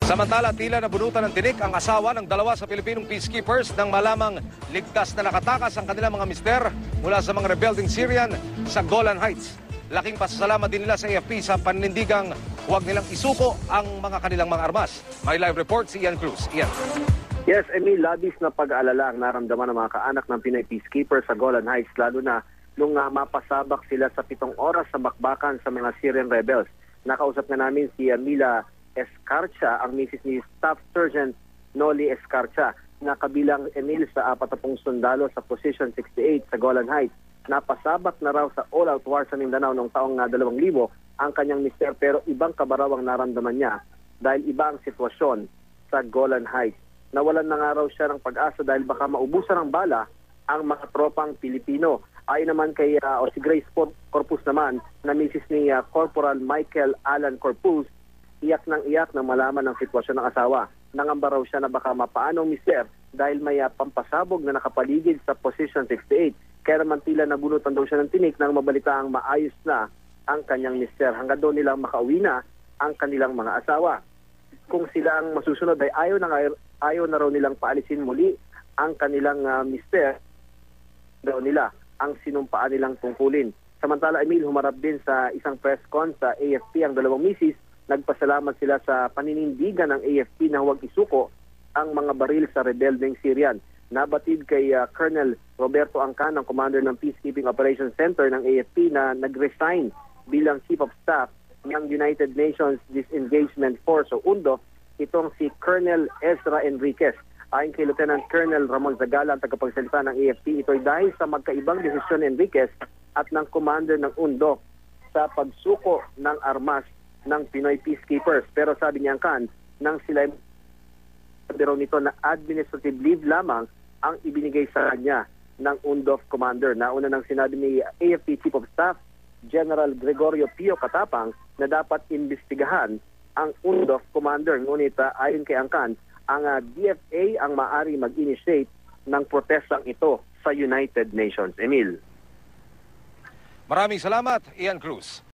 Samantala, tila nabunutan ng tinik ang asawa ng dalawa sa Pilipinong peacekeepers nang malamang ligtas na nakatakas ang kanilang mga mister mula sa mga rebelding Syrian sa Golan Heights. Laking pasasalamat din nila sa AFP sa paninindigang huwag nilang isuko ang mga kanilang mga armas. May live report si Ian Cruz. Ian. Yes, Emil, labis na pag-aalala ang naramdaman ng mga kaanak ng Pinoy peacekeepers sa Golan Heights, lalo na nung mapasabak sila sa 7 oras sa bakbakan sa mga Syrian rebels. Nakausap nga namin si Mila Escarcha, ang misis ni Staff Sergeant Noli Escarcha, na kabilang Emil sa 40 sundalo sa Position 68 sa Golan Heights. Napasabak na raw sa all-out war sa Mindanao noong taong 2000 ang kanyang mister, pero ibang kabaraw ang naramdaman niya dahil iba ang sitwasyon sa Golan Heights. Nawalan na nga raw siya ng pag-asa dahil baka maubusan ng bala ang mga tropang Pilipino. Ayon naman kay si Grace Corpus naman, na misis ni Corporal Michael Alan Corpus, iyak nang malaman ng sitwasyon ng asawa. Nangamba raw siya na baka mapaano ang mister dahil may pampasabog na nakapaligid sa Position 68. Kaya naman tila nabunutan daw siya ng tinik nang mabalitaang maayos na ang kanyang mister. Hanggang doon nilang makauwi na ang kanilang mga asawa. Kung sila ang masusunod ay ayaw na raw nilang paalisin muli ang kanilang mister. Daw nila ang sinumpaan nilang tungkulin. Samantala, Emil, humarap din sa isang press con sa AFP ang dalawang misis. Nagpasalamat sila sa paninindigan ng AFP na huwag isuko ang mga baril sa rebelding Syrian. Nabatid kay Colonel Roberto Angcan, ang commander ng Peacekeeping Operations Center ng AFP, na nag-resign bilang Chief of Staff ng United Nations Disengagement Force o UNDOF, itong si Colonel Ezra Enriquez. Ayon kay Lieutenant Colonel Ramon Zagala, ang tagapagsalita ng AFP, ito'y dahil sa magkaibang desisyon ni Enriquez at ng commander ng UNDOF sa pagsuko ng armas ng Pinoy peacekeepers. Pero sabi niya kan, nang sila raw nito na administrative leave lamang ang ibinigay sa kanya ng UNDOF commander. Nauna nang sinabi ni AFP Chief of Staff General Gregorio Pio Katapang na dapat imbestigahan ang UNDOF commander. Ngunit ayon kay Angcan, ang DFA ang maaari mag-initiate ng protestang ito sa United Nations. Emil. Maraming salamat, Ian Cruz.